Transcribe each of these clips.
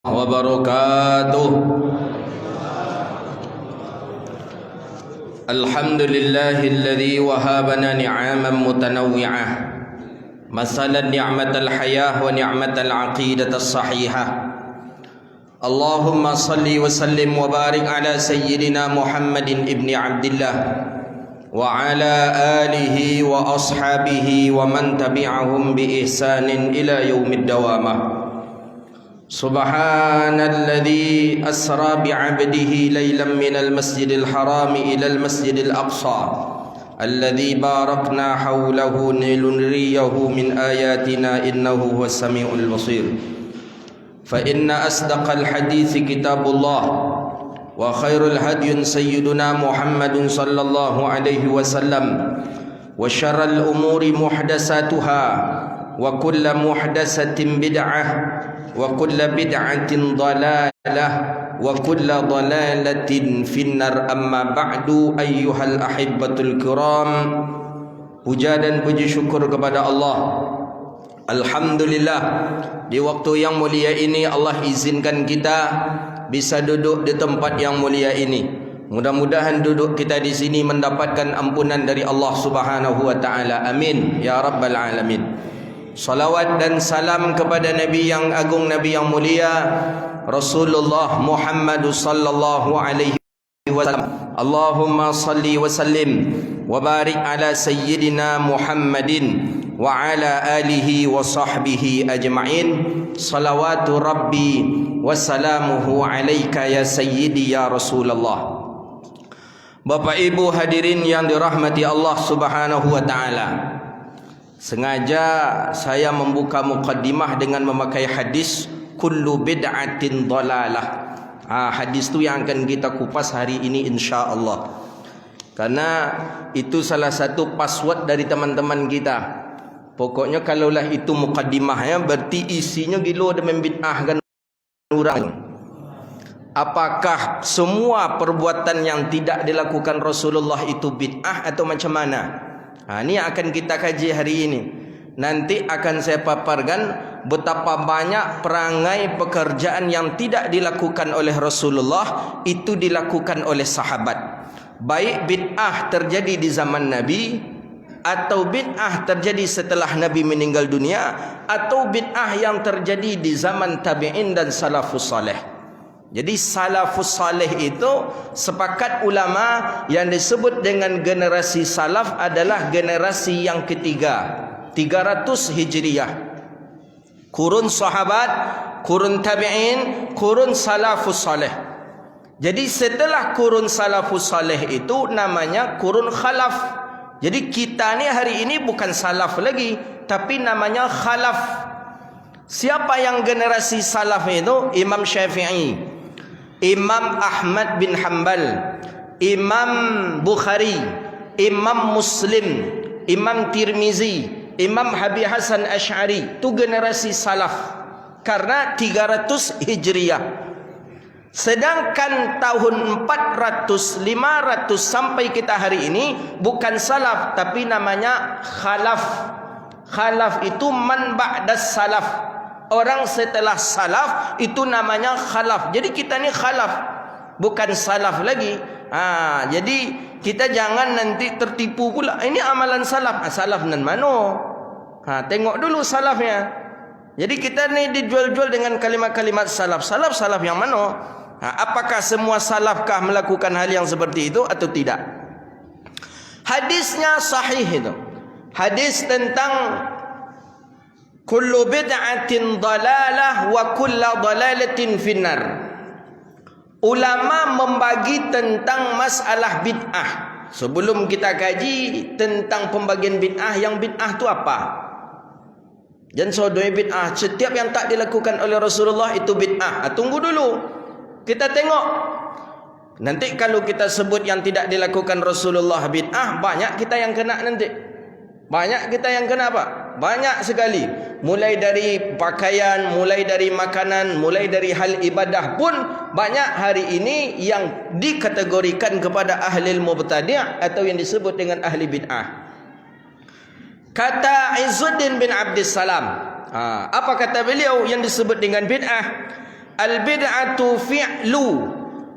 wabarakatuh. Alhamdulillahilladzi wahabana ni'aman mutanawwi'ah masalan ni'matal hayah wa ni'matal aqidatas sahihah. Allahumma salli wa sallim wa barik ala sayyidina Muhammadin ibni Abdillah wa ala alihi wa ashabihi wa man tabi'ahum bi ihsanin ila yaumid dawamah. Subhanalladzi asra bi'abdihi laylan minal masjidil haram ilal masjidil aqsa alladzi barakna hawlahu linuriyahu min ayatina innahu huwas samiul basir. Fa inna asdaqal hadithi kitabullah wa khairul hadyin sayyiduna Muhammadun sallallahu alaihi wasallam wa syarral umuri muhdatsatuha wa kullu muhdatsatin bid'ah wa kullu bid'atin dhalalah wa kullu dhalalatin finnar. Amma ba'du, ayyuhal ahibbatul kiram. Puja dan puji syukur kepada Allah. Alhamdulillah, di waktu yang mulia ini Allah izinkan kita bisa duduk di tempat yang mulia ini. Mudah-mudahan duduk kita di sini mendapatkan ampunan dari Allah Subhanahu wa taala. Amin ya rabbal alamin. Salawat dan salam kepada Nabi yang agung, Nabi yang mulia, Rasulullah Muhammad sallallahu alaihi wasallam. Allahumma salli wa sallim wa barik ala sayyidina Muhammadin wa ala alihi wa sahbihi ajma'in. Salawatu rabbi wa salamuhu alaika ya sayyidi ya Rasulullah. Bapak Ibu hadirin yang dirahmati Allah Subhanahu wa taala, sengaja saya membuka mukaddimah dengan memakai hadis kullu bid'atin dhalalah. Hadis tu yang akan kita kupas hari ini insya-Allah. Karena itu salah satu password dari teman-teman kita. Pokoknya kalaulah itu mukaddimahnya berarti isinya gilo dan membid'ahkan orang. Apakah semua perbuatan yang tidak dilakukan Rasulullah itu bid'ah atau macam mana? Ini akan kita kaji hari ini. Nanti akan saya paparkan betapa banyak perangai pekerjaan yang tidak dilakukan oleh Rasulullah itu dilakukan oleh sahabat. Baik bid'ah terjadi di zaman Nabi, atau bid'ah terjadi setelah Nabi meninggal dunia, atau bid'ah yang terjadi di zaman tabi'in dan salafus saleh. Jadi salafus saleh itu sepakat ulama yang disebut dengan generasi salaf adalah generasi yang ketiga, 300 Hijriyah. Kurun sahabat, kurun tabi'in, kurun salafus saleh. Jadi setelah kurun salafus saleh itu namanya kurun khalaf. Jadi kita ni hari ini bukan salaf lagi, tapi namanya khalaf. Siapa yang generasi salaf itu? Imam Syafi'i, Imam Ahmad bin Hanbal, Imam Bukhari, Imam Muslim, Imam Tirmizi, Imam Abi Hasan Asy'ari. Itu generasi salaf karena 300 Hijriyah. Sedangkan tahun 400, 500 sampai kita hari ini bukan salaf tapi namanya khalaf. Khalaf itu man ba'das salaf. Orang setelah salaf itu namanya khalaf. Jadi kita ni khalaf, bukan salaf lagi. Jadi kita jangan nanti tertipu pula. Ini amalan salaf. Salaf nan mano? Tengok dulu salafnya. Jadi kita ni dijual-jual dengan kalimat-kalimat salaf. Salaf yang mano? Apakah semua salafkah melakukan hal yang seperti itu atau tidak? Hadisnya sahih itu. Hadis tentang kullu bid'atin dhalalah wa kullu dhalalatin finnar. Ulama membagi tentang masalah bid'ah. Sebelum kita kaji tentang pembagian bid'ah, yang bid'ah itu apa? Jangan sodoi bid'ah, setiap yang tak dilakukan oleh Rasulullah itu bid'ah. Tunggu dulu, kita tengok. Nanti kalau kita sebut yang tidak dilakukan Rasulullah bid'ah, banyak kita yang kena nanti. Banyak kita yang kena apa? Banyak sekali. Mulai dari pakaian, mulai dari makanan, mulai dari hal ibadah pun banyak hari ini yang dikategorikan kepada ahli mubtadi' atau yang disebut dengan ahli bid'ah. Kata Izzuddin bin Abdissalam, apa kata beliau yang disebut dengan bid'ah? al-bid'atu fi'lu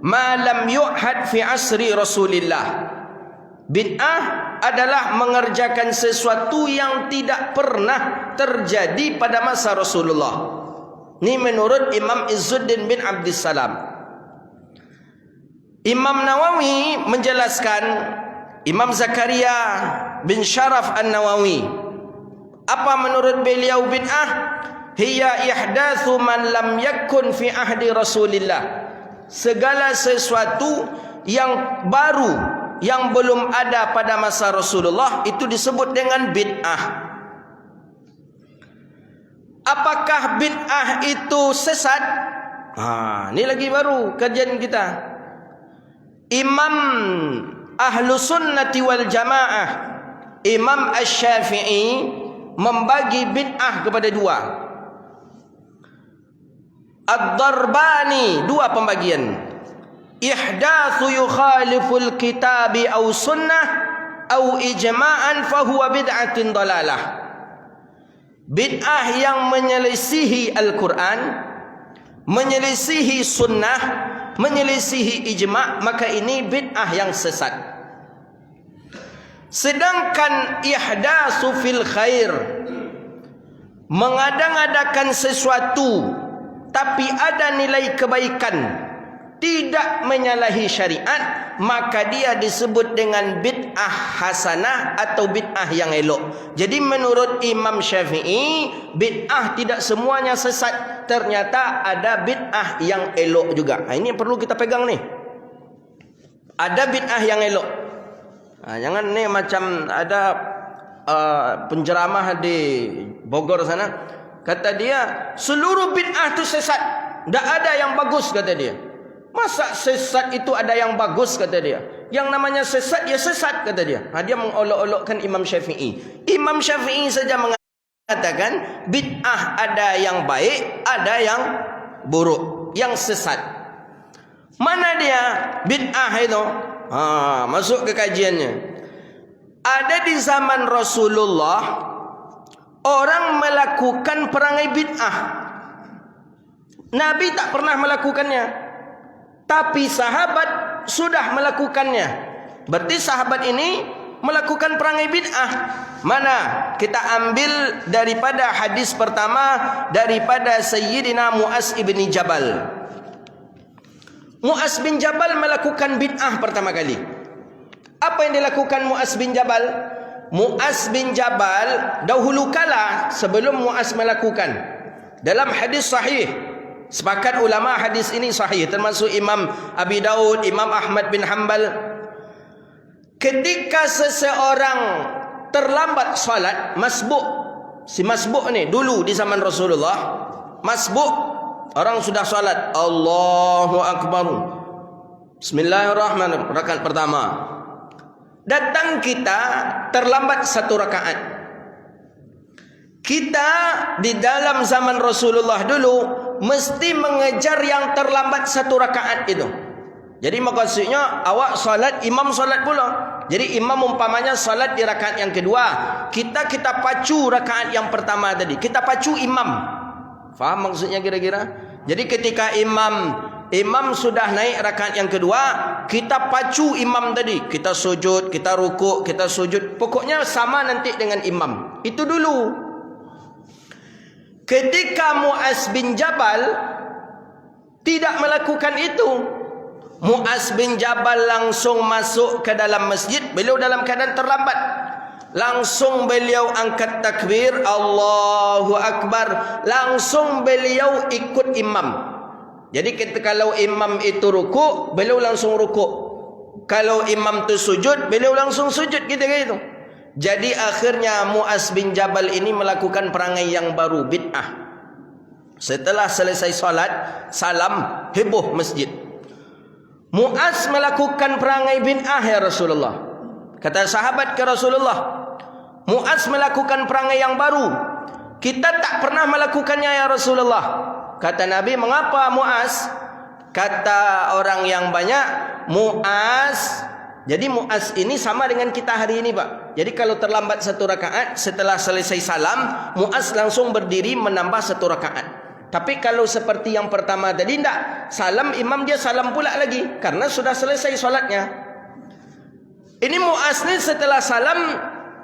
ma lam yu'had fi asri Rasulillah. Bid'ah adalah mengerjakan sesuatu yang tidak pernah terjadi pada masa Rasulullah. Ini menurut Imam Izzuddin bin Abdissalam. Imam Nawawi menjelaskan, Imam Zakaria bin Syaraf An-Nawawi, apa menurut beliau bid'ah? Hiya ihdatsu man lam yakun fi ahdi Rasulillah. Segala sesuatu yang baru, yang belum ada pada masa Rasulullah, itu disebut dengan bid'ah. Apakah bid'ah itu sesat? Ini lagi baru kajian kita. Imam Ahlu Sunnati wal Jamaah, Imam Asy-Syafi'i, membagi bid'ah kepada dua. Ad-Darbani, dua pembagian. Ihdatsu yukhaliful kitabi aw sunnah aw ijma'an fahuwa bid'atin dalalah. Bid'ah yang menyelisihi Al-Quran, menyelisihi sunnah, menyelisihi ijma', maka ini bid'ah yang sesat. Sedangkan ihdatsu fil khair, mengadang-adakan sesuatu tapi ada nilai kebaikan, tidak menyalahi syariat, maka dia disebut dengan bid'ah hasanah atau bid'ah yang elok. Jadi menurut Imam Syafi'i, bid'ah tidak semuanya sesat. Ternyata ada bid'ah yang elok juga. Ini yang perlu kita pegang nih. Ada bid'ah yang elok. Jangan nih macam ada penceramah di Bogor sana, kata dia seluruh bid'ah itu sesat, tidak ada yang bagus, kata dia. Masa sesat itu ada yang bagus, kata dia. Yang namanya sesat, ya sesat, kata dia. Dia mengolok-olokkan Imam Syafi'i. Imam Syafi'i saja mengatakan bid'ah ada yang baik, ada yang buruk, yang sesat. Mana dia bid'ah itu? Masuk ke kajiannya. Ada di zaman Rasulullah orang melakukan perangai bid'ah. Nabi tak pernah melakukannya, tapi sahabat sudah melakukannya. Berarti sahabat ini melakukan perangai bid'ah. Mana? Kita ambil daripada hadis pertama, daripada Sayyidina Mu'az ibn Jabal. Mu'az bin Jabal melakukan bid'ah pertama kali. Apa yang dilakukan Mu'az bin Jabal? Mu'az bin Jabal dahulu kala, sebelum Mu'az melakukan, dalam hadis sahih, sepakat ulama hadis ini sahih, termasuk Imam Abi Daud, Imam Ahmad bin Hanbal. Ketika seseorang terlambat salat, masbuk. Si masbuk ni dulu di zaman Rasulullah, masbuk, orang sudah salat, Allahu Akbar, Bismillahirrahmanirrahim, rakaat pertama. Datang kita terlambat satu rakaat. Kita di dalam zaman Rasulullah dulu mesti mengejar yang terlambat satu rakaat itu. Jadi maksudnya awak salat, imam salat pula. Jadi imam umpamanya salat di rakaat yang kedua, kita pacu rakaat yang pertama tadi. Kita pacu imam. Faham maksudnya kira-kira? Jadi ketika imam sudah naik rakaat yang kedua, kita pacu imam tadi. Kita sujud, kita rukuk, kita sujud. Pokoknya sama nanti dengan imam. Itu dulu. Ketika Mu'az bin Jabal tidak melakukan itu, Mu'az bin Jabal langsung masuk ke dalam masjid. Beliau dalam keadaan terlambat. Langsung beliau angkat takbir, Allahu Akbar. Langsung beliau ikut imam. Jadi kalau imam itu rukuk, beliau langsung rukuk. Kalau imam itu sujud, beliau langsung sujud, gitu. Jadi akhirnya Mu'az bin Jabal ini melakukan perangai yang baru, bid'ah. Setelah selesai salat, salam, heboh masjid. Mu'az melakukan perangai bid'ah, ya Rasulullah. Kata sahabat ke Rasulullah, Mu'az melakukan perangai yang baru. Kita tak pernah melakukannya, ya Rasulullah. Kata Nabi, mengapa Mu'az? Kata orang yang banyak, Mu'az. Jadi Mu'az ini sama dengan kita hari ini, Pak. Jadi kalau terlambat satu rakaat, setelah selesai salam, Mu'az langsung berdiri menambah satu rakaat. Tapi kalau seperti yang pertama tadi, tidak. Salam, imam dia salam pula lagi. Karena sudah selesai solatnya. Ini Muaz ni setelah salam,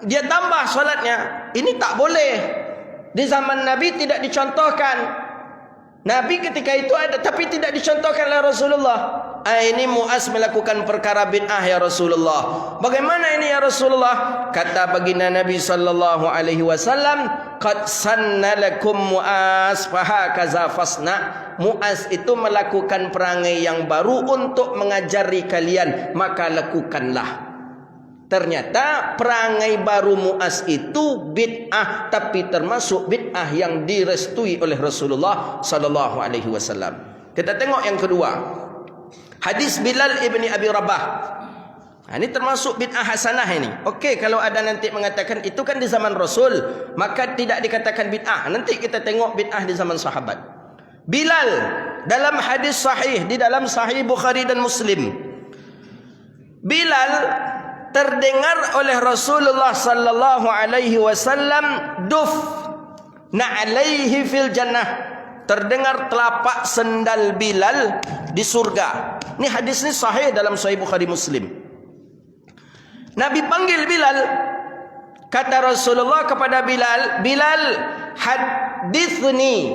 dia tambah solatnya. Ini tak boleh. Di zaman Nabi tidak dicontohkan. Nabi ketika itu ada, tapi tidak dicontohkan oleh Rasulullah. Ini Muaz melakukan perkara bid'ah ya Rasulullah. Bagaimana ini ya Rasulullah? Kata baginda Nabi sallallahu alaihi wasallam, qad sanna lakum Muaz fahakaza fasna. Muaz itu melakukan perangai yang baru untuk mengajari kalian, maka lakukanlah. Ternyata perangai baru Muaz itu bid'ah, tapi termasuk bid'ah yang direstui oleh Rasulullah sallallahu alaihi wasallam. Kita tengok yang kedua. Hadis Bilal ibni Abi Rabah. Ini termasuk bid'ah hasanah ini. Okey, kalau ada nanti mengatakan itu kan di zaman Rasul, maka tidak dikatakan bid'ah. Nanti kita tengok bid'ah di zaman sahabat. Bilal dalam hadis sahih di dalam Sahih Bukhari dan Muslim. Bilal terdengar oleh Rasulullah sallallahu alaihi wasallam duf na'alaihi fil jannah. Terdengar telapak sendal Bilal di surga. Ini hadis ini sahih dalam Sahih Bukhari Muslim. Nabi panggil Bilal. Kata Rasulullah kepada Bilal, Bilal, hadithni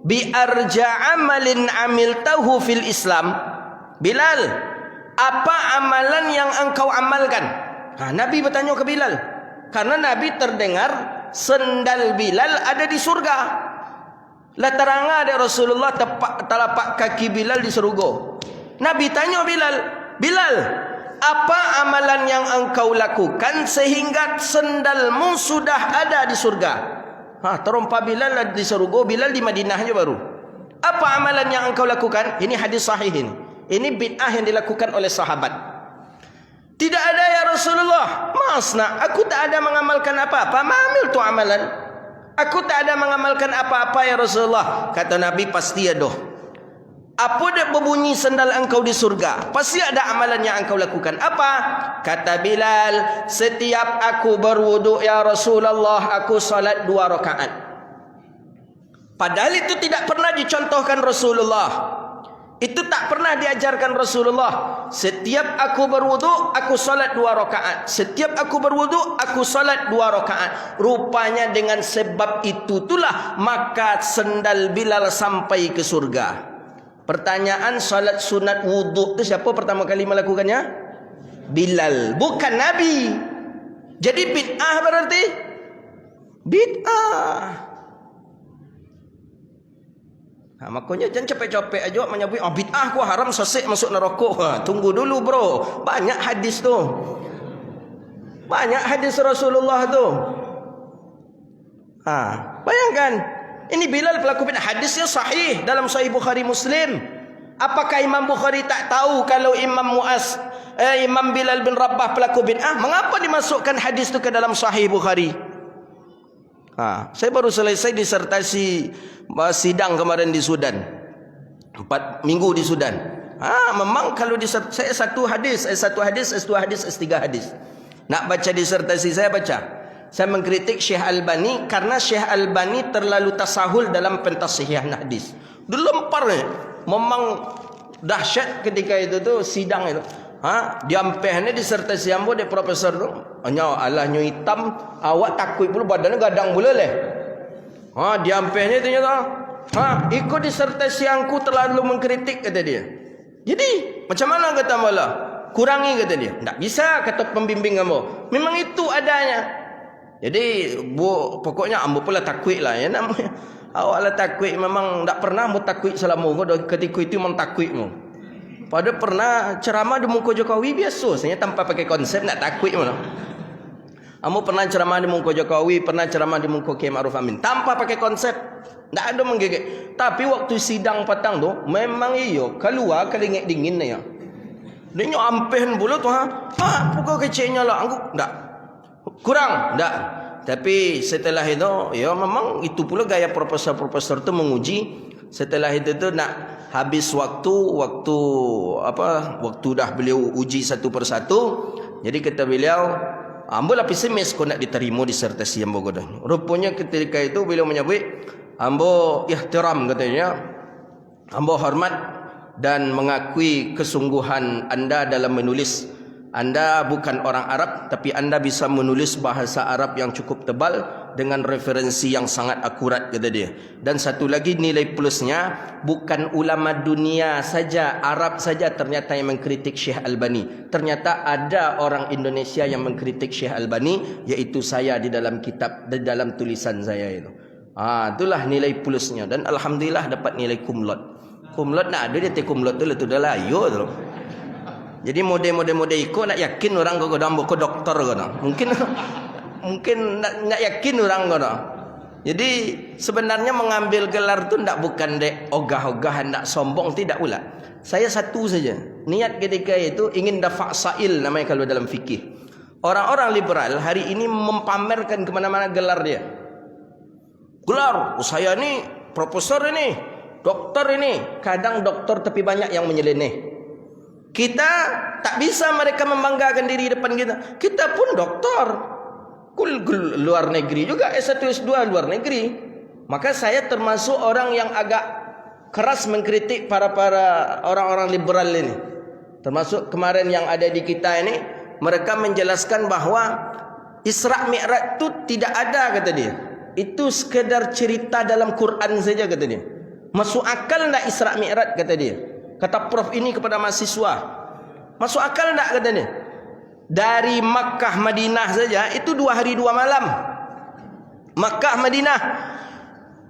bi arja amalin amiltahu fil Islam. Bilal, apa amalan yang engkau amalkan? Nabi bertanya ke Bilal. Karena Nabi terdengar sendal Bilal ada di surga. Lah teranga ada Rasulullah telapak kaki Bilal di surga. Nabi tanya Bilal, Bilal, apa amalan yang engkau lakukan sehingga sendalmu sudah ada di surga? Terompa Bilal di surga, Bilal di Madinah aja baru. Apa amalan yang engkau lakukan? Ini hadis sahih ini. Ini bid'ah yang dilakukan oleh sahabat. Tidak ada ya Rasulullah. Masna, aku tak ada mengamalkan apa-apa. Ma'amil tu amalan. Aku tak ada mengamalkan apa-apa ya Rasulullah. Kata Nabi, pasti ada. Apa dia berbunyi sendal engkau di surga? Pasti ada amalan yang engkau lakukan. Apa? Kata Bilal, setiap aku berwuduk ya Rasulullah, aku salat 2 rakaat. Padahal itu tidak pernah dicontohkan Rasulullah. Itu tak pernah diajarkan Rasulullah. Setiap aku berwuduk, aku salat 2 rakaat. Setiap aku berwuduk, aku salat 2 rakaat. Rupanya dengan sebab itu itulah maka sendal Bilal sampai ke surga. Pertanyaan, salat sunat wuduk itu siapa pertama kali melakukannya? Bilal, bukan Nabi. Jadi bid'ah berarti? Bid'ah. Makanya jangan capek-capek aja menyebut bid'ah ku haram sesek masuk neraka. Tunggu dulu bro. Banyak hadis tu. Banyak hadis Rasulullah tu. Bayangkan. Ini Bilal pelaku bid'ah. Hadisnya sahih dalam Sahih Bukhari Muslim. Apakah Imam Bukhari tak tahu kalau Imam Bilal bin Rabah pelaku bid'ah? Mengapa dimasukkan hadis itu ke dalam Sahih Bukhari? Saya baru selesai disertasi sidang kemarin di Sudan. 4 minggu di Sudan. Memang kalau saya satu hadis, S1 hadis, S2 hadis, S3 hadis. Nak baca disertasi saya baca. Saya mengkritik Syekh Albani karena Syekh Albani terlalu tasahul dalam pentasihihan hadis. Dia lempar ni. Memang dahsyat ketika itu tu sidang itu. Diampehnya disertasi ambo de profesor tu. Hanya alahnya hitam, awak takut pula badannya gadang pula leh. Diampehnya tu nyata. Ikut disertasi angku terlalu mengkritik kata dia. Jadi macam mana kata mula? Kurangi kata dia. Tak bisa kata pembimbing ambo. Memang itu adanya. Jadi pokoknya ambo pula takut lah ya namanya. Awak lah takut, memang tak pernah mu takut selama ketika itu memang takut mu. Pada pernah ceramah di muka Jokowi biasa, saya tanpa pakai konsep nak takut mu. Ambo pernah ceramah di muka Jokowi, pernah ceramah di muka Kiai Ma'ruf Amin tanpa pakai konsep, tak ada menggigit. Tapi waktu sidang petang tu memang iyo keluar kelingit dingin ya. Dia nyo ampehan pula tu pukul kecilnya lah angku tak. Kurang tak. Tapi setelah itu ya memang itu pula gaya profesor-profesor tu menguji. Setelah itu tu nak habis waktu dah beliau uji satu persatu. Jadi kata beliau, ambo lah pesimis kau nak diterima disertasi yang bogodan. Rupanya ketika itu beliau menyebut Ambo ihtiram katanya, ambo hormat dan mengakui kesungguhan anda dalam menulis. Anda bukan orang Arab, tapi anda bisa menulis bahasa Arab yang cukup tebal dengan referensi yang sangat akurat, kata dia. Dan satu lagi nilai plusnya, bukan ulama dunia saja, Arab saja ternyata yang mengkritik Syekh Albani. Ternyata ada orang Indonesia yang mengkritik Syekh Albani, iaitu saya di dalam kitab, di dalam tulisan saya itu. Itulah nilai plusnya. Dan alhamdulillah dapat nilai kumlot. Kumlot nak ada dia kumlot tu dah layu tu. Jadi model-model ikut nak yakin orang kau godam buku doktor kau dah. Mungkin nak yakin orang kau dah. Jadi sebenarnya mengambil gelar tu ndak bukan dek ogah-ogah, ndak sombong, tidak pula. Saya satu saja. Niat ketika itu ingin dafa' sa'il namanya kalau dalam fikih. Orang-orang liberal hari ini mempamerkan ke mana-mana gelar dia. Gelar, saya ni profesor ini, doktor ini. Kadang doktor tapi banyak yang menyeleneh. Kita tak bisa mereka membanggakan diri depan kita. Kita pun doktor. Luar negeri juga, S1, S2 luar negeri. Maka saya termasuk orang yang agak keras mengkritik para orang-orang liberal ini. Termasuk kemarin yang ada di kita ini, mereka menjelaskan bahawa Isra' Mi'raj itu tidak ada, kata dia. Itu sekedar cerita dalam Quran saja, kata dia. Masuk akal tak Isra' Mi'raj, kata dia. Kata Prof ini kepada mahasiswa. Masuk akal tak, kata dia. Dari Makkah Madinah saja itu 2 hari 2 malam. Makkah Madinah.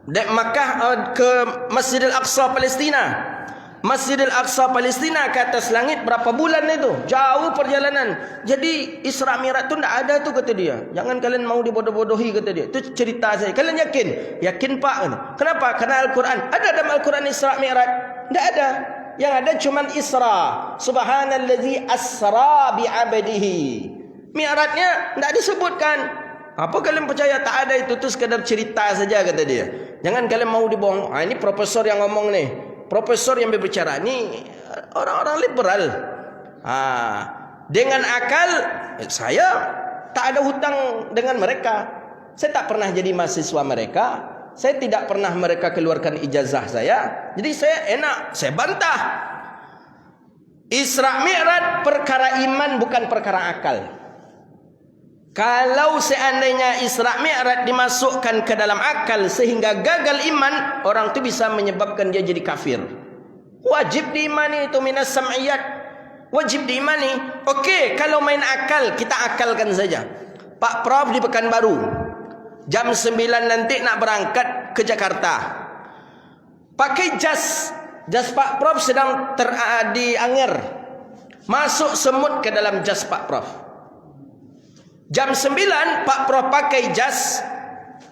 Dari Makkah ke Masjidil Aqsa Palestina. Masjidil Aqsa Palestina ke atas langit berapa bulan itu? Jauh perjalanan. Jadi Isra' Mi'raj tu tak ada tu, kata dia. Jangan kalian mau dibodoh-bodohi, kata dia. Itu cerita saya. Kalian yakin? Yakin Pak. Kenapa? Karena Al-Quran. Ada dalam Al-Quran Isra' Mi'raj? Tak ada. Yang ada cuma Isra. Subhanallazi asra bi'abdihi. Mi'rajnya tak disebutkan. Apa kalian percaya tak ada itu? Itu sekadar cerita saja, kata dia. Jangan kalian mau dibohong. Ini profesor yang ngomong nih. Profesor yang berbicara. Ini orang-orang liberal. Dengan akal, saya tak ada hutang dengan mereka. Saya tak pernah jadi mahasiswa mereka. Saya tidak pernah mereka keluarkan ijazah saya. Jadi saya enak, saya bantah. Isra' Mi'raj perkara iman, bukan perkara akal. Kalau seandainya Isra' Mi'raj dimasukkan ke dalam akal sehingga gagal iman, orang itu bisa menyebabkan dia jadi kafir. Wajib diimani itu minas sam'iyat. Wajib diimani. Okey, kalau main akal, kita akalkan saja. Pak Prof di Pekanbaru. Jam 9 nanti nak berangkat ke Jakarta. Pakai jas. Jas Pak Prof sedang di Anger. Masuk semut ke dalam jas Pak Prof. Jam 9 Pak Prof pakai jas.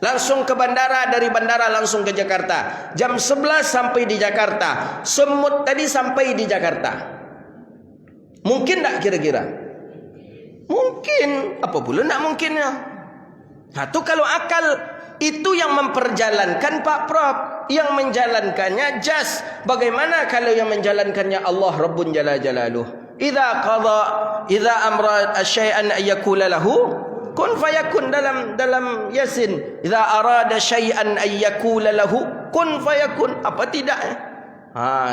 Langsung ke bandara. Dari bandara langsung ke Jakarta. Jam 11 sampai di Jakarta. Semut tadi sampai di Jakarta. Mungkin tak kira-kira? Mungkin. Apa pula nak mungkinnya? Itu kalau akal. Itu yang memperjalankan Pak Prof. Yang menjalankannya jas. Bagaimana kalau yang menjalankannya Allah Rabbun Jalla Jalaluh? Idza amra syai'an ayyakula lahu kun fayakun. Dalam Yasin, idza arada syai'an ayyakula lahu kun fayakun. Apa tidak?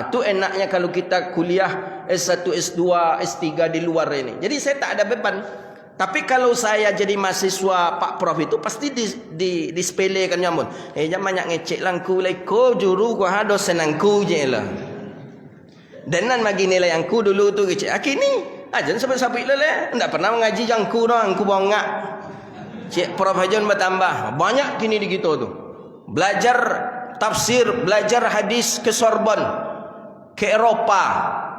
Itu enaknya kalau kita kuliah S1, S2, S3 di luar ini. Jadi saya tak ada beban. Tapi kalau saya jadi mahasiswa Pak Prof itu pasti disepelekan nyamun. Jangan banyak ngecek langku leko juru ku ha dosen angku je lah. Dan nan bagi nilai angku dulu tu kecek. Kini ajan sampai lele. Enggak pernah mengaji jangku doang, angku bongak. Cik Prof ajan bertambah. Banyak kini di gitu tu. Belajar tafsir, belajar hadis ke Sorbonne, ke Eropa.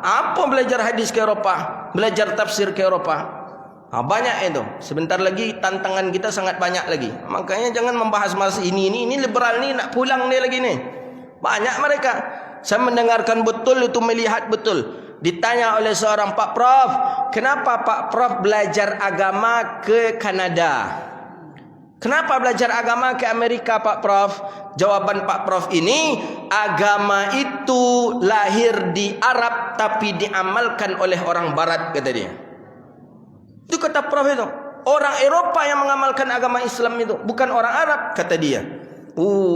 Apa belajar hadis ke Eropa? Belajar tafsir ke Eropa. Banyak itu. Sebentar lagi tantangan kita sangat banyak lagi. Makanya jangan membahas ini liberal ni nak pulang dia lagi ni. Banyak mereka. Saya mendengarkan betul itu, melihat betul. Ditanya oleh seorang Pak Prof, kenapa Pak Prof belajar agama ke Kanada? Kenapa belajar agama ke Amerika Pak Prof? Jawaban Pak Prof ini, agama itu lahir di Arab tapi diamalkan oleh orang Barat, kata dia. Itu kata Prof itu. Orang Eropa yang mengamalkan agama Islam itu, bukan orang Arab, kata dia.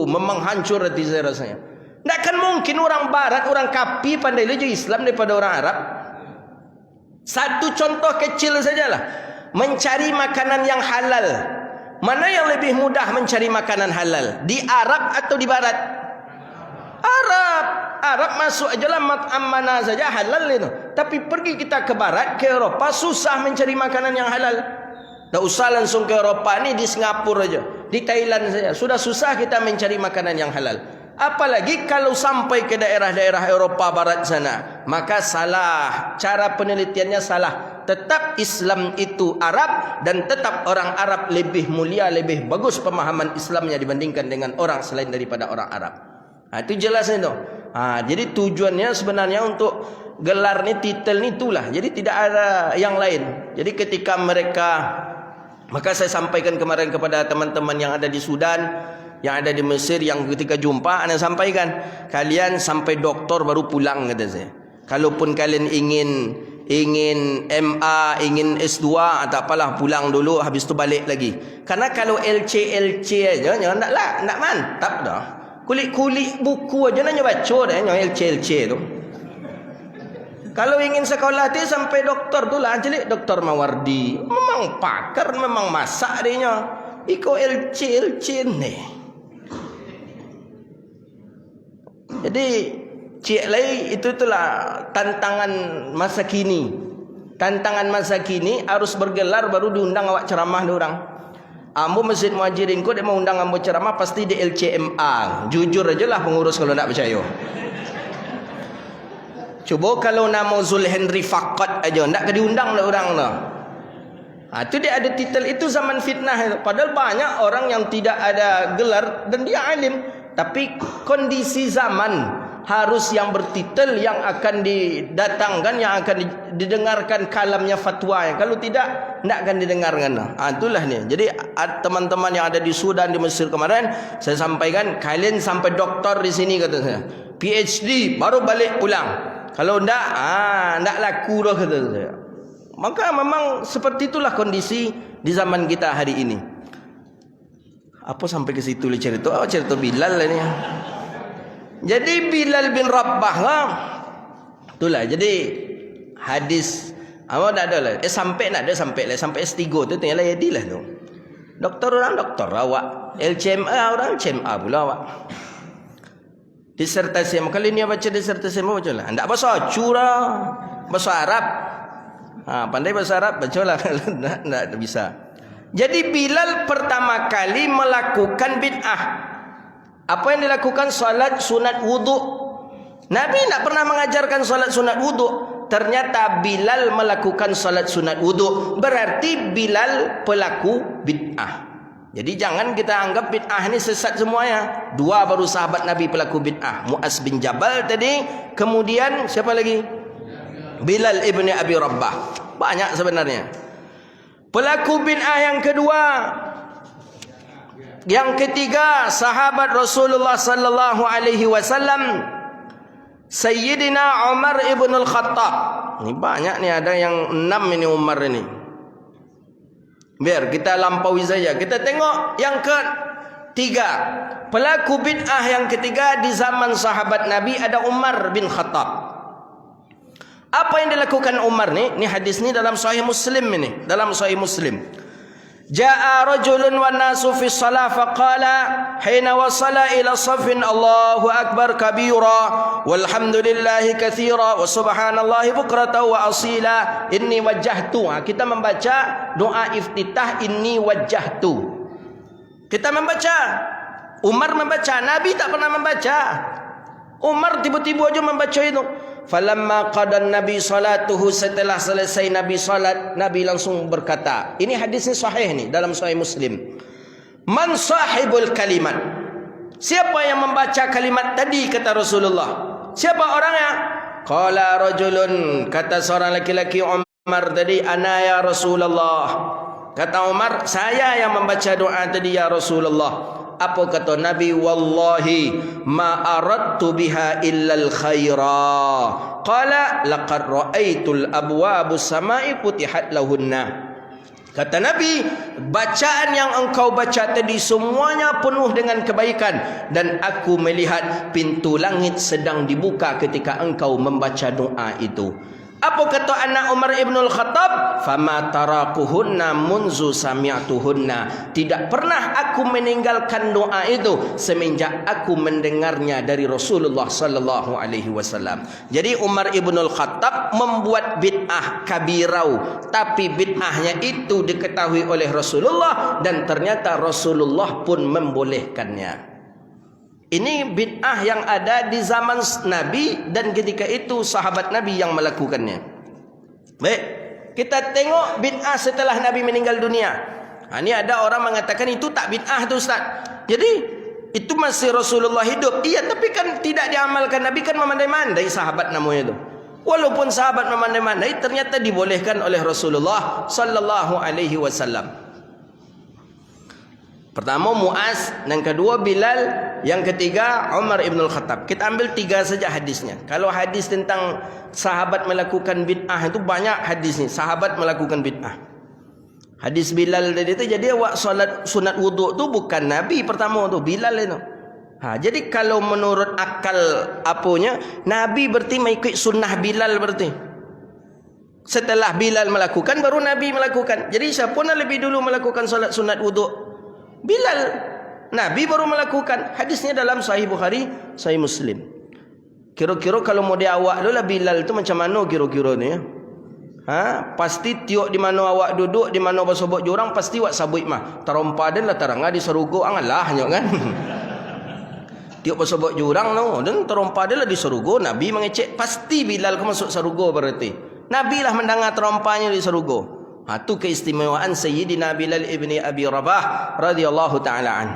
Memang hancur hati saya rasanya. Takkan mungkin orang barat, orang kapi pandai lebih Islam daripada orang Arab. Satu contoh kecil sajalah. Mencari makanan yang halal. Mana yang lebih mudah mencari makanan halal? Di Arab atau di barat? Arab. Arab masuk aja lah mat'am mana saja halal itu. Tapi pergi kita ke barat, ke Eropah, susah mencari makanan yang halal. Tak usah langsung ke Eropah ni, di Singapura aja, di Thailand saja sudah susah kita mencari makanan yang halal. Apalagi kalau sampai ke daerah-daerah Eropah barat sana, maka salah. Cara penelitiannya salah. Tetap Islam itu Arab, dan tetap orang Arab lebih mulia, lebih bagus pemahaman Islamnya dibandingkan dengan orang selain daripada orang Arab. Itu jelas itu. Jadi tujuannya sebenarnya untuk gelar ni, titel ni itulah. Jadi tidak ada yang lain. Jadi ketika mereka, maka saya sampaikan kemarin kepada teman-teman yang ada di Sudan, yang ada di Mesir, yang ketika jumpa, anda sampaikan, kalian sampai doktor baru pulang, kata saya. Kalaupun kalian ingin MA, ingin S2 atau apalah, pulang dulu, habis tu balik lagi. Karena kalau LC aja, nak mantap dah. Kulit-kulit buku aja nak baca dah, LC tu. Kalau ingin sekolah tu sampai doktor tu lah, jadi Doktor Mawardi memang pakar, memang masak dia. Iko LC ni. Jadi cik lai itulah tantangan masa kini. Tantangan masa kini harus bergelar baru diundang awak ceramah orang. Ambo Masjid Muhajirin ko dia mau undang ambo ceramah pasti di LCMA. Jujur aja lah pengurus kalau nak percaya. Cuba kalau nama Zul Henry Faqat aja ndak ke diundang lah orang tu. Itu dia ada titel, itu zaman fitnah itu. Padahal banyak orang yang tidak ada gelar dan dia alim, tapi kondisi zaman harus yang bertitel yang akan didatangkan, yang akan didengarkan kalamnya, fatwa. Kalau tidak akan didengarkan. Itulah ni. Jadi teman-teman yang ada di Sudan, di Mesir kemarin, saya sampaikan, kalian sampai doktor di sini kata saya. PhD baru balik pulang. Kalau ndak laku dah kata saya. Maka memang seperti itulah kondisi di zaman kita hari ini. Apa sampai ke situ cerita? Cerita Bilal lah ni. Jadi Bilal bin Rabah lah. Itulah. Jadi hadis apa dah ada lah. Sampai S3 tu tinggal jadi lah tu. Doktor orang doktor awak. LCMA orang LCMA pula awak. Disertasi kali ni baca disertasi mau baca lah. Ndak bahasa Cura, bahasa Arab. Pandai bahasa Arab bacalah. Ndak bisa. Jadi Bilal pertama kali melakukan bid'ah. Apa yang dilakukan? Salat sunat wudu. Nabi tak pernah mengajarkan salat sunat wudu. Ternyata Bilal melakukan salat sunat wudu. Berarti Bilal pelaku bid'ah. Jadi jangan kita anggap bid'ah ni sesat semuanya. Dua baru sahabat Nabi pelaku bid'ah. Mu'az bin Jabal tadi. Kemudian siapa lagi? Bilal ibni Abi Rabah. Banyak sebenarnya. Pelaku bid'ah yang kedua. Yang ketiga, sahabat Rasulullah sallallahu alaihi wasallam, Sayyidina Umar ibn al-Khattab. Ini banyak ni, ada yang 6 ini Umar ini. Biar kita lampaui saja. Kita tengok yang ketiga. Pelaku bid'ah yang ketiga di zaman sahabat Nabi ada Umar bin Khattab. Apa yang dilakukan Umar ni? Ni hadis ni dalam Sahih Muslim ini. Dalam Sahih Muslim. Ja'a rajulun wan nasu fi shalah faqala hina wasala ila safin Allahu akbar kabira walhamdulillahi katsira wa subhanallahi bukratan wa asila inni wajjahtu. Kita membaca doa iftitah inni wajjahtu. Kita membaca. Umar membaca, Nabi tak pernah membaca. Umar tiba-tiba aja membaca itu. Falamma qadan Nabi salatuhu, setelah selesai Nabi salat, Nabi langsung berkata, ini hadisnya sahih ni dalam Sahih Muslim. Man sahibul kalimat? Siapa yang membaca kalimat tadi, kata Rasulullah? Siapa orangnya? Qala rajulun, kata seorang laki-laki Umar tadi, ana ya Rasulullah. Kata Umar, saya yang membaca doa tadi ya Rasulullah. Apa kata Nabi? Wallahi ma aradtu biha illa al-khaira. Qala laqad ra'aitul abwabus samai futihat lahunna. Kata Nabi, bacaan yang engkau baca tadi semuanya penuh dengan kebaikan, dan aku melihat pintu langit sedang dibuka ketika engkau membaca doa itu. Apa kata anak Umar ibn al-Khattab? Fama tarakuhunna munzu sami'tuhunna. Tidak pernah aku meninggalkan doa itu semenjak aku mendengarnya dari Rasulullah sallallahu alaihi wasallam. Jadi Umar ibn al-Khattab membuat bid'ah kabirau, tapi bid'ahnya itu diketahui oleh Rasulullah dan ternyata Rasulullah pun membolehkannya. Ini bid'ah yang ada di zaman Nabi dan ketika itu sahabat Nabi yang melakukannya. Baik, kita tengok bid'ah setelah Nabi meninggal dunia. Ini ada orang mengatakan itu tak bid'ah tu Ustaz. Jadi itu masih Rasulullah hidup. Iya, tapi kan tidak diamalkan. Nabi kan memandai-mandai sahabat namanya itu. Walaupun sahabat memandai-mandai, ternyata dibolehkan oleh Rasulullah sallallahu alaihi wasallam. Pertama Muaz, yang kedua Bilal, yang ketiga Umar ibn al-Khattab. Kita ambil 3 saja hadisnya. Kalau hadis tentang sahabat melakukan bid'ah itu banyak hadis ni. Sahabat melakukan bid'ah. Hadis Bilal tadi itu, jadi awak solat sunat wuduk tu bukan Nabi pertama tu, Bilal itu. Jadi kalau menurut akal apanya, Nabi berarti mengikut sunnah Bilal berarti. Setelah Bilal melakukan, baru Nabi melakukan. Jadi siapa nak lebih dulu melakukan solat sunat wuduk? Bilal. Nabi baru melakukan. Hadisnya dalam Sahih Bukhari, Sahih Muslim. Kira-kira kalau mau awak dulu lah Bilal tu macam mana kira-kira ni ya? Pasti tiuk di mana awak duduk, di mana bersobok jurang, pasti awak sabut mah. Terompa dan lah terang di serugo angalah kan. Tiuk bersobok jurang no, dan terompa dia lah di serugo. Nabi mengecek pasti Bilal ke masuk serugo berarti. Nabi lah mendengar terompanya di serugo. Itu keistimewaan Sayyidina Bilal ibni Abi Rabah radhiyallahu ta'ala an.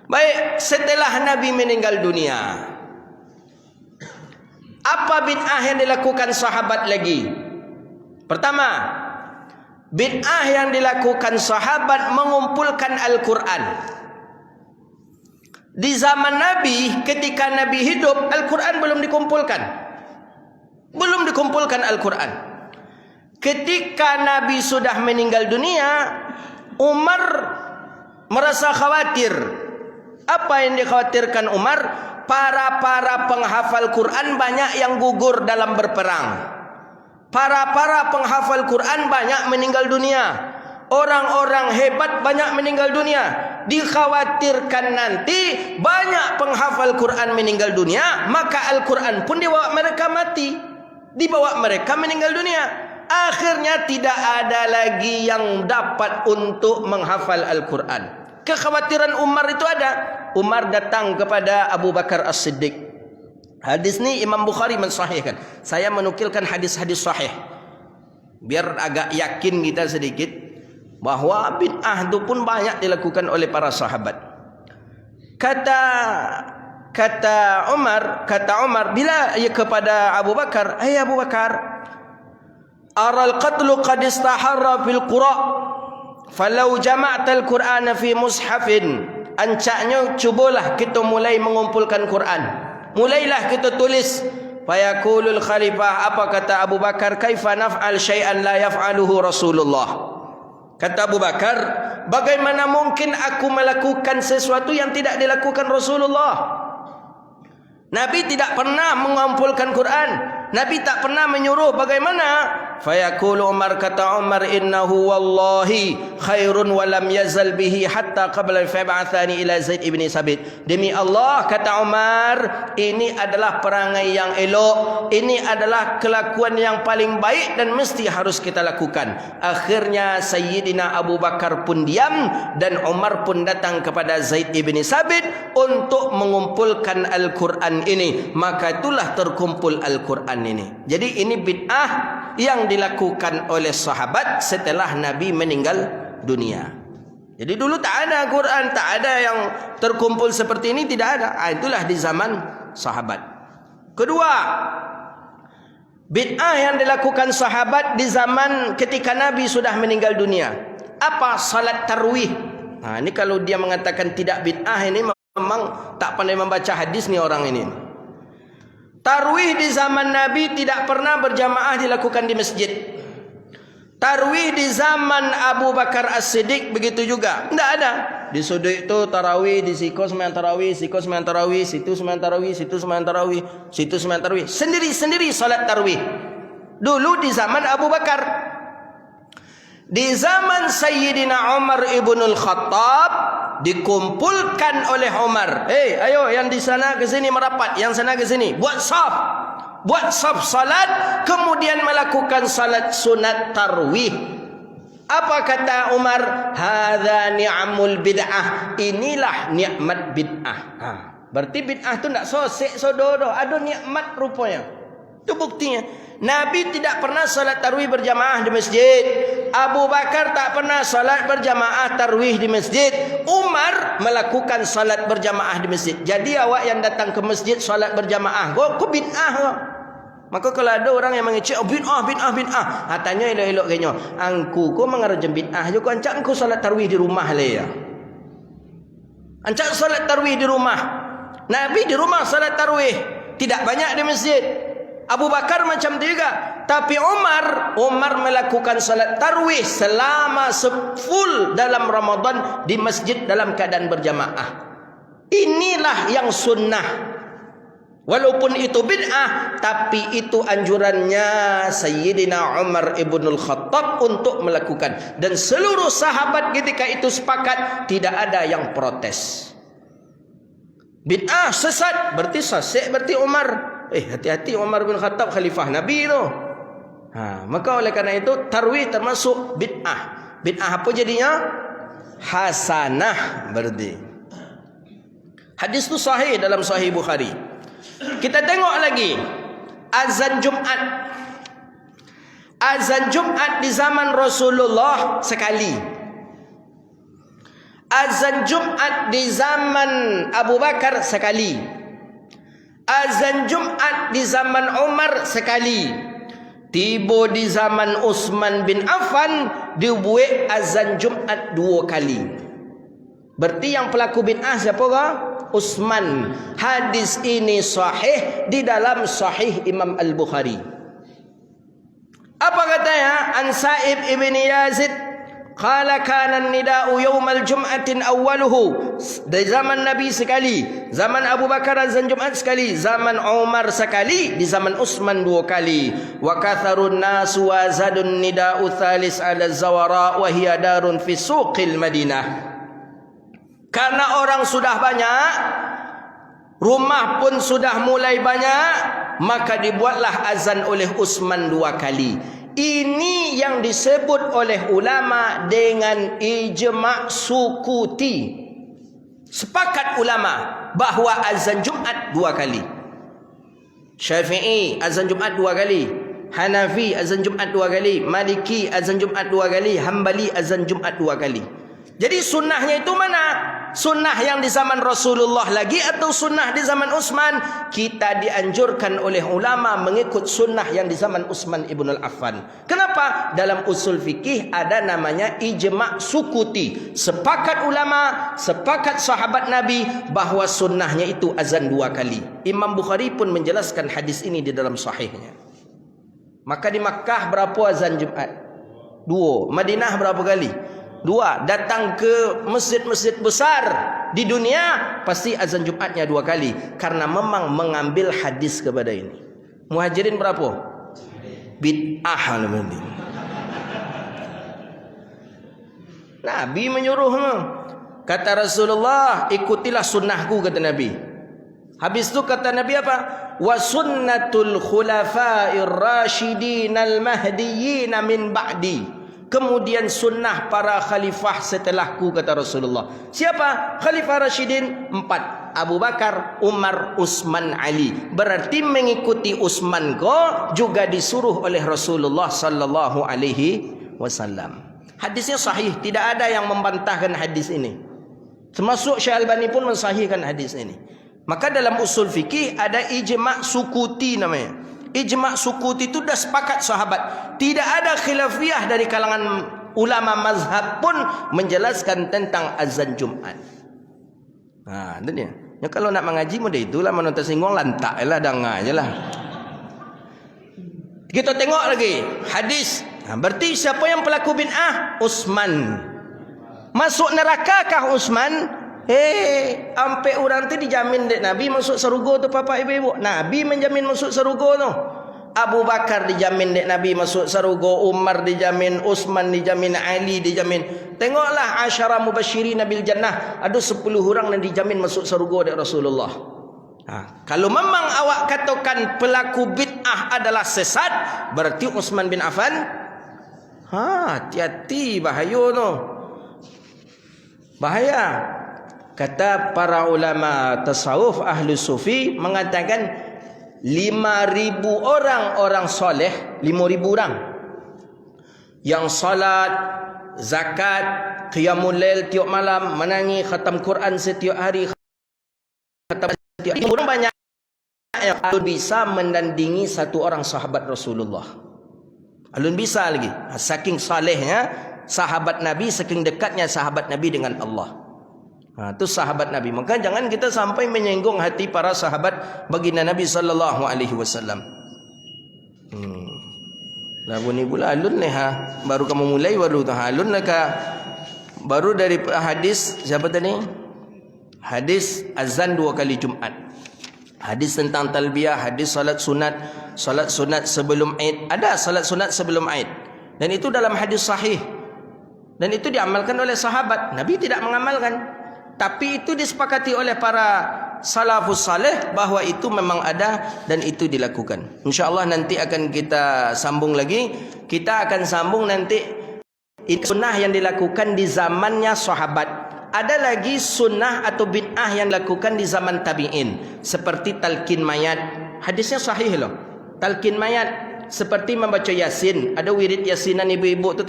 Baik, setelah Nabi meninggal dunia, apa bid'ah yang dilakukan sahabat lagi? Pertama, bid'ah yang dilakukan sahabat mengumpulkan Al-Quran. Di zaman Nabi, ketika Nabi hidup, Al-Quran belum dikumpulkan. Belum dikumpulkan Al-Quran. Ketika Nabi sudah meninggal dunia, Umar merasa khawatir. Apa yang dikhawatirkan Umar? Para penghafal Quran banyak yang gugur dalam berperang. Para penghafal Quran banyak meninggal dunia. Orang-orang hebat banyak meninggal dunia. Dikhawatirkan nanti banyak penghafal Quran meninggal dunia, maka Al-Quran pun dibawa mereka mati. Dibawa mereka meninggal dunia. Akhirnya tidak ada lagi yang dapat untuk menghafal Al-Quran. Kekhawatiran Umar itu ada. Umar datang kepada Abu Bakar As-Siddiq. Hadis ni Imam Bukhari mensahihkan. Saya menukilkan hadis-hadis sahih biar agak yakin kita sedikit bahawa bid'ah itu pun banyak dilakukan oleh para sahabat. Kata Umar bila ia kepada Abu Bakar, Abu Bakar, aral qatlu qad istaharra fil qura falau jama'tal qur'ana fi mushafin. Ancaknya cubalah kita mulai mengumpulkan Quran, mulailah kita tulis. Fayaqulul khalifah, apa kata Abu Bakar, kaifa naf'al syai'an la yaf'aluhu Rasulullah. Kata Abu Bakar, bagaimana mungkin aku melakukan sesuatu yang tidak dilakukan Rasulullah? Nabi tidak pernah mengumpulkan Quran. Nabi tak pernah menyuruh. Bagaimana? Fayaqulu Umar, kata Umar, innahu wallahi khairun wa lam yazal bihi hatta qabla fab'athani ila Zaid ibn Sabit. Demi Allah, kata Umar, ini adalah perangai yang elok, ini adalah kelakuan yang paling baik dan mesti harus kita lakukan. Akhirnya Sayyidina Abu Bakar pun diam dan Umar pun datang kepada Zaid ibn Sabit untuk mengumpulkan Al-Quran ini. Maka itulah terkumpul Al-Quran ini. Jadi ini bid'ah yang dilakukan oleh sahabat setelah Nabi meninggal dunia. Jadi dulu tak ada Quran, tak ada yang terkumpul seperti ini, tidak ada. Itulah di zaman sahabat. Kedua, bid'ah yang dilakukan sahabat di zaman ketika Nabi sudah meninggal dunia. Apa? Salat tarawih. Ini kalau dia mengatakan tidak bid'ah, ini memang tak pandai membaca hadis nih orang ini. Tarawih di zaman Nabi tidak pernah berjamaah dilakukan di masjid. Tarawih di zaman Abu Bakar As-Siddiq begitu juga. Tidak ada. Di sudut itu tarawih, di situ sembahyang tarawih, situ sembahyang tarawih, situ sembahyang tarawih, situ sembahyang tarawih, situ sembahyang tarawih. Sendiri-sendiri salat tarawih. Dulu di zaman Abu Bakar. Di zaman Sayyidina Umar ibnul Khattab dikumpulkan oleh Umar. Ayo yang di sana ke sini merapat, yang sana ke sini. Buat saf salat, kemudian melakukan salat sunat tarwih. Apa kata Umar? Hadza ni'mul bid'ah. Inilah nikmat bid'ah. Berarti bid'ah tu nak sosek sodoro, ada nikmat rupanya. Itu buktinya. Nabi tidak pernah salat tarwih berjamaah di masjid. Abu Bakar tak pernah salat berjamaah tarwih di masjid. Umar melakukan salat berjamaah di masjid. Jadi awak yang datang ke masjid salat berjamaah, kau bid'ah kau. Maka kalau ada orang yang mengecek, bid'ah. Tanya elok-elok kayaknya. Angku kau mengarang bid'ah je, kau ancak angku salat tarwih di rumah le ya. Ancak salat tarwih di rumah. Nabi di rumah salat tarwih, tidak banyak di masjid. Abu Bakar macam tu juga. Tapi Umar melakukan salat tarwih selama full dalam Ramadan di masjid dalam keadaan berjamaah. Inilah yang sunnah. Walaupun itu bid'ah, tapi itu anjurannya Sayyidina Umar ibnul Khattab untuk melakukan. Dan seluruh sahabat ketika itu sepakat, tidak ada yang protes. Bid'ah, sesat, berarti sesat, berarti Umar. Hati-hati, Umar bin Khattab khalifah Nabi itu. Maka oleh karena itu tarwih termasuk bid'ah. Bid'ah apa jadinya? Hasanah berarti. Hadis itu sahih dalam Sahih Bukhari. Kita tengok lagi azan Jumat. Azan Jumat di zaman Rasulullah sekali. Azan Jumat di zaman Abu Bakar sekali. Azan Jumat di zaman Umar sekali. Tiba di zaman Utsman bin Affan dibuat azan Jumat 2 kali. Berarti yang pelaku bid'ah siapa kah? Utsman. Hadis ini sahih di dalam Sahih Imam Al-Bukhari. Apa katanya? An Sa'ib ibn Yazid qala kana an-nida'u yawmal jum'atin awwaluhu. Di zaman Nabi sekali, zaman Abu Bakar azan Jumat sekali, zaman Umar sekali, di zaman Utsman 2 kali. Wa katharun nas wa zadun nida'u thalis ala zawara wa hiya darun fi suqil Madinah. Karena orang sudah banyak, rumah pun sudah mulai banyak, maka dibuatlah azan oleh Utsman 2 kali. Ini yang disebut oleh ulama dengan ijma' sukuti. Sepakat ulama bahawa azan Jumat 2 kali. Syafi'i azan Jumat 2 kali. Hanafi azan Jumat 2 kali. Maliki azan Jumat 2 kali. Hambali azan Jumat 2 kali. Jadi sunnahnya itu mana? Sunnah yang di zaman Rasulullah lagi atau sunnah di zaman Utsman? Kita dianjurkan oleh ulama mengikut sunnah yang di zaman Utsman ibn Affan. Kenapa? Dalam usul fikih ada namanya ijma' sukuti. Sepakat ulama, sepakat sahabat Nabi bahawa sunnahnya itu azan 2 kali. Imam Bukhari pun menjelaskan hadis ini di dalam sahihnya. Maka di Makkah berapa azan Jumat? 2. Madinah berapa kali? 2. Datang ke masjid-masjid besar di dunia pasti azan Jumatnya 2 kali, karena memang mengambil hadis kepada ini. Muhajirin berapa? Bid'ah namanya. Nabi menyuruh, kata Rasulullah, ikutilah sunnahku, kata Nabi. Habis itu kata Nabi apa? Wa sunnatul khulafa'ir rasyidin al-mahdiyyin min ba'di. Kemudian sunnah para khalifah setelahku, kata Rasulullah. Siapa? Khalifah Rasyidin 4. Abu Bakar, Umar, Utsman, Ali. Berarti mengikuti Utsman ko juga disuruh oleh Rasulullah sallallahu alaihi wasallam. Hadisnya sahih, tidak ada yang membantahkan hadis ini. Termasuk Syekh Albani pun mensahihkan hadis ini. Maka dalam usul fikih ada ijma' sukuti namanya. Ijma' sukuti itu dah sepakat sahabat. Tidak ada khilafiyah dari kalangan ulama mazhab pun menjelaskan tentang azan Jumat. Itu dia. Ya, kalau nak mengaji mudah itulah, mana tersinggung lantak lah, dengar je lah. Kita tengok lagi hadis Berarti siapa yang pelaku bid'ah? Utsman. Masuk nerakakah Utsman? Sampai orang tu dijamin dek Nabi masuk surga tu papa ibu-ibu. Nabi menjamin masuk surga tu. Abu Bakar dijamin dek Nabi masuk surga, Umar dijamin, Utsman dijamin, Ali dijamin. Tengoklah asyara mubasyirin bil jannah, ada 10 orang yang dijamin masuk surga dek Rasulullah. Kalau memang awak katakan pelaku bid'ah adalah sesat, berarti Utsman bin Affan hati-hati, bahaya tu. Bahaya. Kata para ulama tasawuf ahli sufi mengatakan 5,000 orang soleh, 5,000 orang yang salat, zakat, qiyamul lail tiap malam, menangi khatam Quran setiap hari, khatam setiap hari. Orang banyak yang bisa menandingi satu orang sahabat Rasulullah. Alun bisa lagi. Saking salehnya sahabat Nabi, saking dekatnya sahabat Nabi dengan Allah. Itu sahabat Nabi. Maka jangan kita sampai menyinggung hati para sahabat baginda Nabi sallallahu alaihi wasallam. Lagu ni pula alun ni baru kamu mulai baru tu alun nak baru dari hadis siapa tadi? Hadis azan 2 kali Jumaat. Hadis tentang talbiyah, hadis salat sunat sebelum Aid. Ada salat sunat sebelum Aid. Dan itu dalam hadis sahih. Dan itu diamalkan oleh sahabat. Nabi tidak mengamalkan. Tapi itu disepakati oleh para salafus saleh bahawa itu memang ada dan itu dilakukan. InsyaAllah nanti akan kita sambung lagi. Kita akan sambung nanti itu sunnah yang dilakukan di zamannya sahabat. Ada lagi sunnah atau bid'ah yang dilakukan di zaman tabi'in. Seperti talqin mayat. Hadisnya sahih loh. Talqin mayat. Seperti membaca Yasin. Ada wirid Yasinan ibu-ibu tu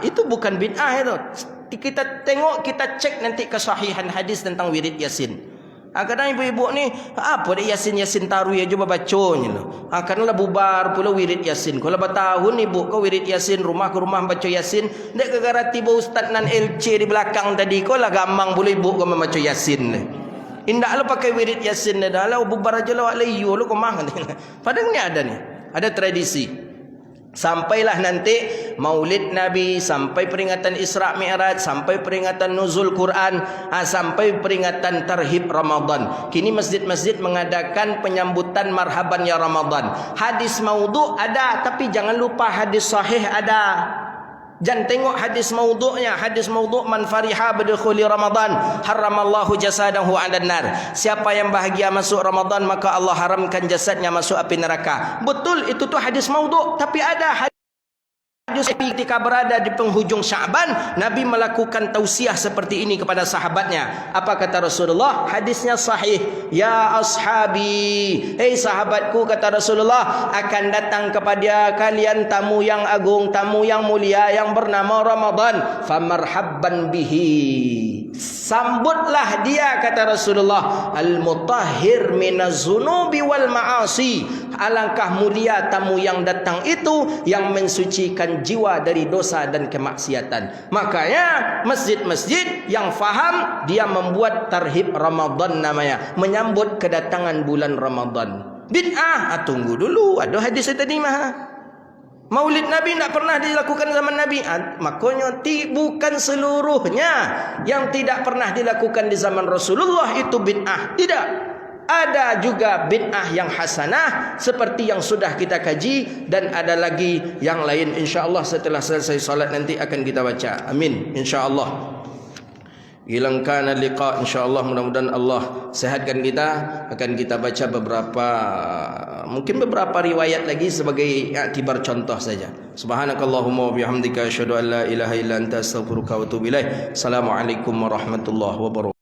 itu bukan bid'ah itu. Kita tengok, kita cek nanti kesahihan hadis tentang wirid Yasin. Kadang ibu-ibu ni apa dia Yasin taruh aja bacanya loh. Karena bubar pula wirid Yasin. Kalau bertahun ibu kau wirid Yasin rumah ke rumah baca Yasin, dek gegara tiba ustaz nan LC di belakang tadi kau lah gampang pula ibu kau membaca Yasin. Indak lo pakai wirid Yasin dah lah bubar aja lah layu lo kau mah. Padahal ni ada ni. Ada tradisi. Sampailah nanti Maulid Nabi, sampai peringatan Isra Mi'raj, sampai peringatan Nuzul Quran, sampai peringatan Tarhib Ramadan. Kini masjid-masjid mengadakan penyambutan marhaban ya Ramadan. Hadis maudhu ada, tapi jangan lupa hadis sahih ada. Jangan tengok hadis maudhu'nya. Hadis maudhu' man fariha bidukhuli Ramadan haramallahu jasadahu 'alan nar. Siapa yang bahagia masuk Ramadan maka Allah haramkan jasadnya masuk api neraka. Betul itu tu hadis maudhu', tapi ada hadis ketika berada di penghujung Sya'ban Nabi melakukan tausiah seperti ini kepada sahabatnya. Apa kata Rasulullah? Hadisnya sahih. Ya ashabi, hei sahabatku, kata Rasulullah, akan datang kepada kalian tamu yang agung, tamu yang mulia yang bernama Ramadan. Famarhabban bihi, sambutlah dia, kata Rasulullah, al-mutahhir minaz-zunubi wal ma'asi. Alangkah mulia tamu yang datang itu yang mensucikan jiwa dari dosa dan kemaksiatan. Makanya masjid-masjid yang faham dia membuat tarhib Ramadan namanya, menyambut kedatangan bulan Ramadan. Bid'ah, tunggu dulu, ada hadis tadi mah. Maulid Nabi tidak pernah dilakukan zaman Nabi. Makanya bukan seluruhnya yang tidak pernah dilakukan di zaman Rasulullah itu bid'ah. Tidak. Ada juga bid'ah yang hasanah seperti yang sudah kita kaji, dan ada lagi yang lain. InsyaAllah setelah selesai salat nanti akan kita baca. Amin. InsyaAllah. Ilangkan liqa, insyaallah, mudah-mudahan Allah sehatkan kita. Akan kita baca mungkin beberapa riwayat lagi sebagai iktibar contoh saja. Subhanakallahumma wa bihamdika asyhadu an la ilaha illa anta astaghfiruka wa atubu ilaik. Assalamualaikum warahmatullahi wabarakatuh.